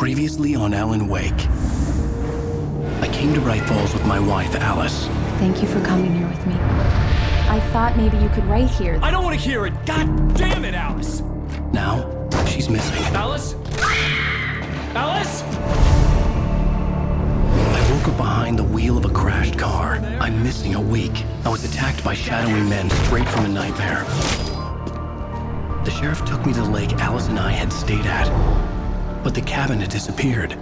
Previously on AlanWake. I came to Bright Falls with my wife, Alice. Thank you for coming here with me. I thought maybe you could write here. I don't want to hear it! God damn it, Alice! Now, she's missing. Alice? Alice? I woke up behind the wheel of a crashed car. I'm missing a week. I was attacked by shadowy men straight from a nightmare. The sheriff took me to the lake Alice and I had stayed at, but the cabin had disappeared.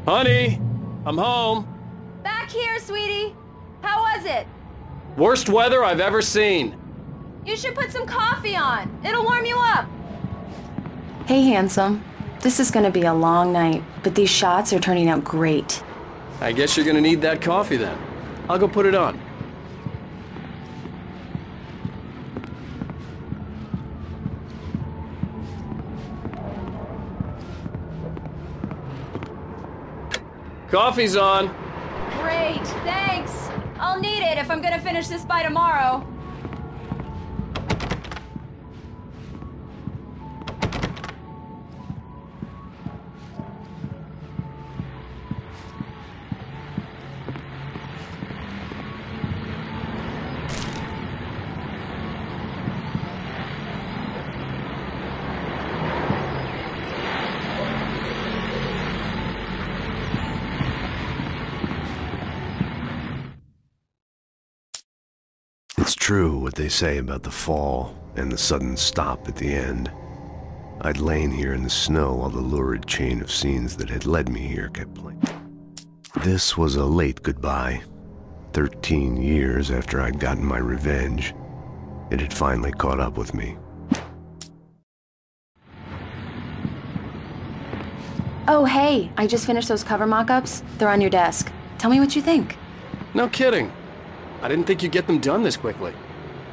Honey, I'm home. Back here, sweetie. How was it? Worst weather I've ever seen. You should put some coffee on. It'll warm you up. Hey, handsome. This is gonna be a long night, but these shots are turning out great. I guess you're gonna need that coffee then. I'll go put it on. Coffee's on. Great, thanks. I'll need it if I'm gonna finish this by tomorrow. It's true what they say about the fall and the sudden stop at the end. I'd lain here in the snow while the lurid chain of scenes that had led me here kept playing. This was a late goodbye. 13 years after I'd gotten my revenge, it had finally caught up with me. Oh, hey, I just finished those cover mock-ups. They're on your desk. Tell me what you think. No kidding. I didn't think you'd get them done this quickly.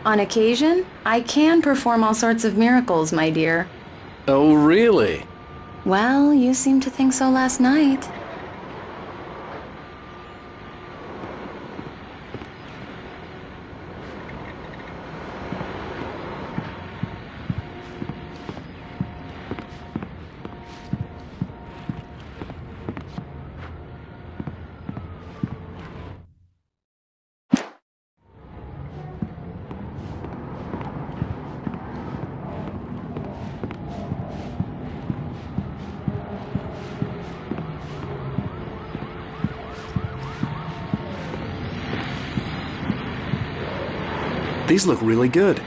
On occasion, I can perform all sorts of miracles, my dear. Oh, really? Well, you seemed to think so last night. These look really good.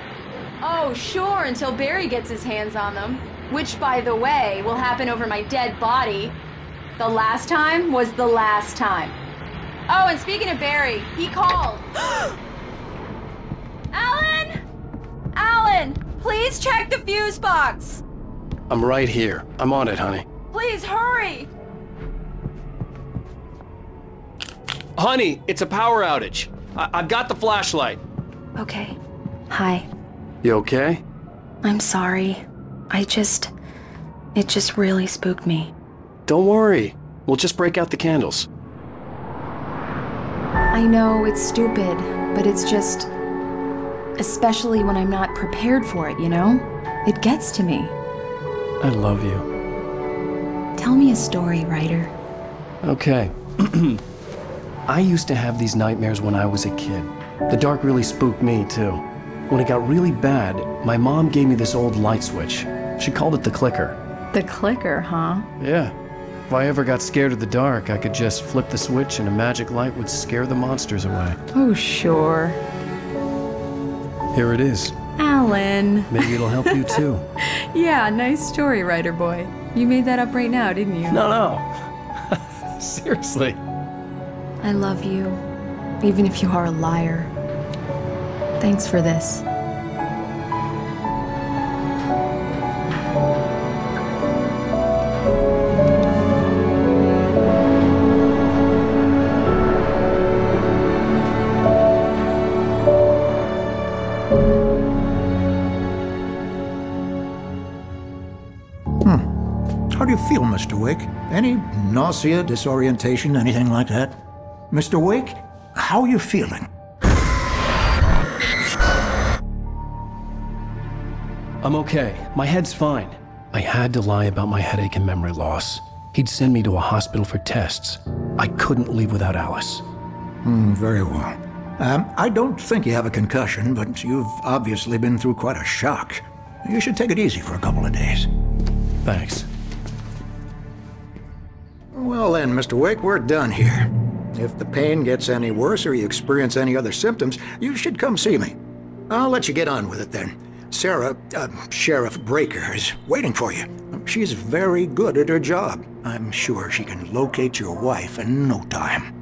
Oh, sure, until Barry gets his hands on them. Which, by the way, will happen over my dead body. The last time was the last time. Oh, and speaking of Barry, he called. Alan! Alan, please check the fuse box. I'm right here. I'm on it, honey. Please hurry. Honey, it's a power outage. I've got the flashlight. Okay. Hi. You okay? I'm sorry. It just really spooked me. Don't worry. We'll just break out the candles. I know it's stupid, but it's just... especially when I'm not prepared for it, you know? It gets to me. I love you. Tell me a story, writer. Okay. I used to have these nightmares when I was a kid. The dark really spooked me, too. When it got really bad, my mom gave me this old light switch. She called it the clicker. The clicker, huh? Yeah. If I ever got scared of the dark, I could just flip the switch and a magic light would scare the monsters away. Oh, sure. Here it is. Alan. Maybe it'll help you, too. Yeah, nice story, writer boy. You made that up right now, didn't you? No. Seriously. I love you, even if you are a liar. Thanks for this. do you feel, Mr. Wake? Any nausea, disorientation, anything like that? Mr. Wake, how are you feeling? I'm okay. My head's fine. I had to lie about my headache and memory loss. He'd send me to a hospital for tests. I couldn't leave without Alice. Very well. I don't think you have a concussion, but you've obviously been through quite a shock. You should take it easy for a couple of days. Thanks. Well then, Mr. Wake, we're done here. If the pain gets any worse or you experience any other symptoms, you should come see me. I'll let you get on with it then. Sarah, Sheriff Breaker, is waiting for you. She's very good at her job. I'm sure she can locate your wife in no time.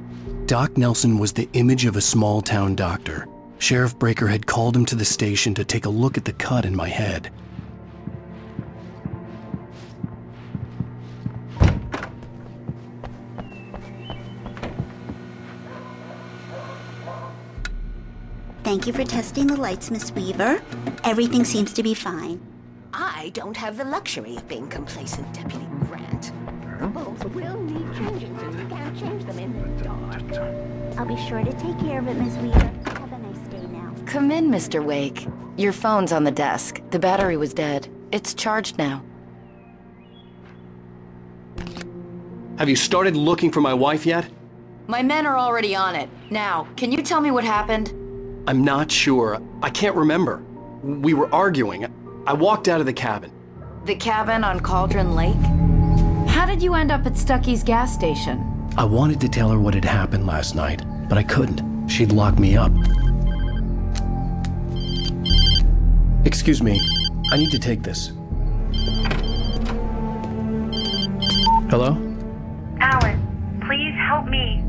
Doc Nelson was the image of a small-town doctor. Sheriff Breaker had called him to the station to take a look at the cut in my head. Thank you for testing the lights, Miss Weaver. Everything seems to be fine. I don't have the luxury of being complacent, Deputy Grant. Bulbs will need changing, so you can't change them in the dark. I'll be sure to take care of it, Miss Weaver. Have a nice day now. Come in, Mr. Wake. Your phone's on the desk. The battery was dead. It's charged now. Have you started looking for my wife yet? My men are already on it. Now, can you tell me what happened? I'm not sure. I can't remember. We were arguing. I walked out of the cabin. The cabin on Cauldron Lake? How did you end up at Stucky's gas station? I wanted to tell her what had happened last night, but I couldn't. She'd locked me up. Excuse me. I need to take this. Hello? Alan, please help me.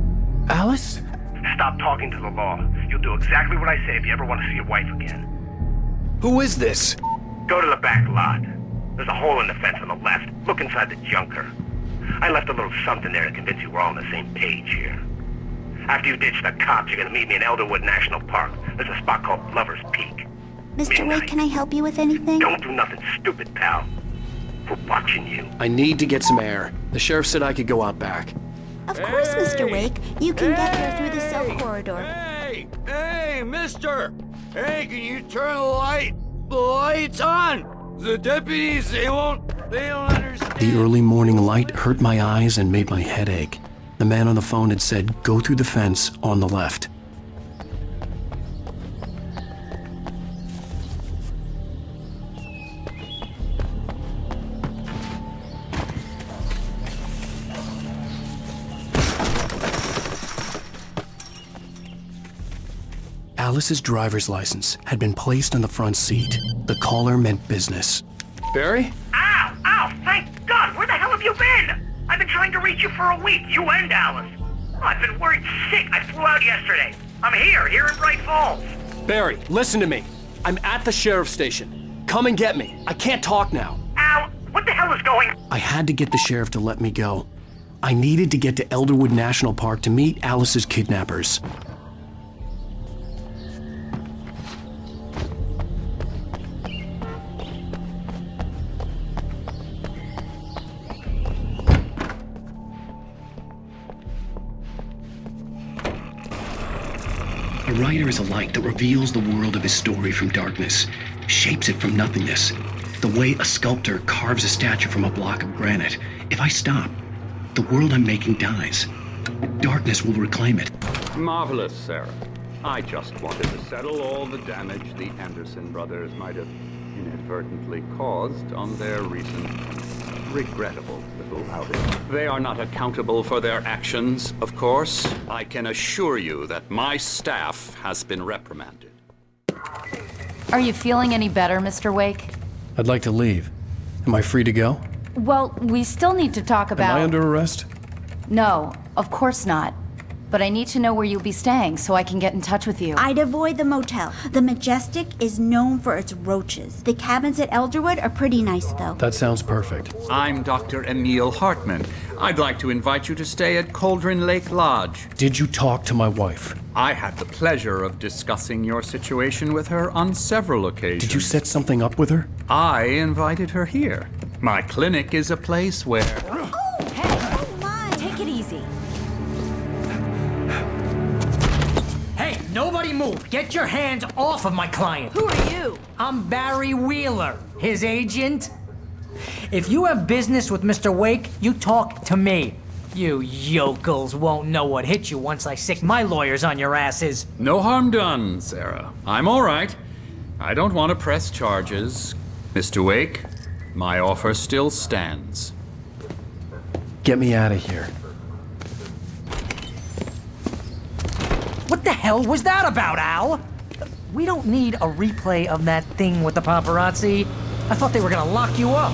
Alice? Stop talking to the law. You'll do exactly what I say if you ever want to see your wife again. Who is this? Go to the back lot. There's a hole in the fence on the left. Look inside the junker. I left a little something there to convince you we're all on the same page here. After you ditch the cops, you're gonna meet me in Elderwood National Park. There's a spot called Lover's Peak. Mr. Wake, can I help you with anything? Don't do nothing stupid, pal. We're watching you. I need to get some air. The sheriff said I could go out back. Of course, Mr. Wake. You can get here through the cell corridor. Hey, mister! Hey, can you turn the lights on? The deputies, they don't understand. The early morning light hurt my eyes and made my head ache. The man on the phone had said, go through the fence on the left. Alice's driver's license had been placed on the front seat. The caller meant business. Barry? Ow! Ow! Thank God! Where the hell have you been? I've been trying to reach you for a week, you and Alice. Oh, I've been worried sick. I flew out yesterday. I'm here in Bright Falls. Barry, listen to me. I'm at the sheriff's station. Come and get me. I can't talk now. Ow! What the hell is going on? I had to get the sheriff to let me go. I needed to get to Elderwood National Park to meet Alice's kidnappers. A writer is a light that reveals the world of his story from darkness, shapes it from nothingness. The way a sculptor carves a statue from a block of granite. If I stop, the world I'm making dies. Darkness will reclaim it. Marvelous, Sarah. I just wanted to settle all the damage the Anderson brothers might have inadvertently caused on their recent regrettable little outing. They are not accountable for their actions, of course. I can assure you that my staff has been reprimanded. Are you feeling any better, Mr. Wake? I'd like to leave. Am I free to go? Well, we still need to talk about... Am I under arrest? No, of course not. But I need to know where you'll be staying so I can get in touch with you. I'd avoid the motel. The Majestic is known for its roaches. The cabins at Elderwood are pretty nice, though. That sounds perfect. I'm Dr. Emil Hartman. I'd like to invite you to stay at Cauldron Lake Lodge. Did you talk to my wife? I had the pleasure of discussing your situation with her on several occasions. Did you set something up with her? I invited her here. My clinic is a place where... Oh, hey, come on. Take it easy. Hey, nobody move. Get your hands off of my client. Who are you? I'm Barry Wheeler, his agent. If you have business with Mr. Wake, you talk to me. You yokels won't know what hit you once I sick my lawyers on your asses. No harm done, Sarah. I'm all right. I don't want to press charges. Mr. Wake, my offer still stands. Get me out of here. What the hell was that about, Al? We don't need a replay of that thing with the paparazzi. I thought they were gonna lock you up.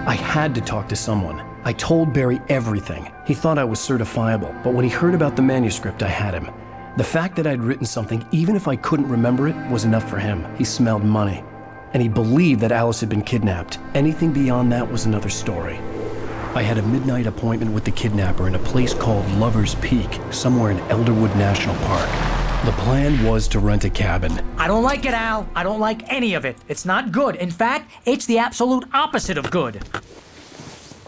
I had to talk to someone. I told Barry everything. He thought I was certifiable, but when he heard about the manuscript, I had him. The fact that I'd written something, even if I couldn't remember it, was enough for him. He smelled money. And he believed that Alice had been kidnapped. Anything beyond that was another story. I had a midnight appointment with the kidnapper in a place called Lover's Peak, somewhere in Elderwood National Park. The plan was to rent a cabin. I don't like it, Al. I don't like any of it. It's not good. In fact, it's the absolute opposite of good.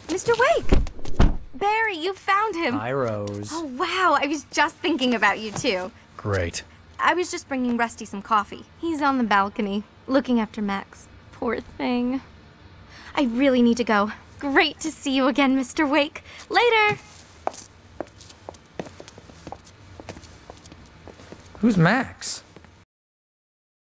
Mr. Wake! Barry, you found him. Hi, Rose. Oh, wow. I was just thinking about you, too. Great. I was just bringing Rusty some coffee. He's on the balcony, looking after Max. Poor thing. I really need to go. Great to see you again, Mr. Wake. Later! Who's Max?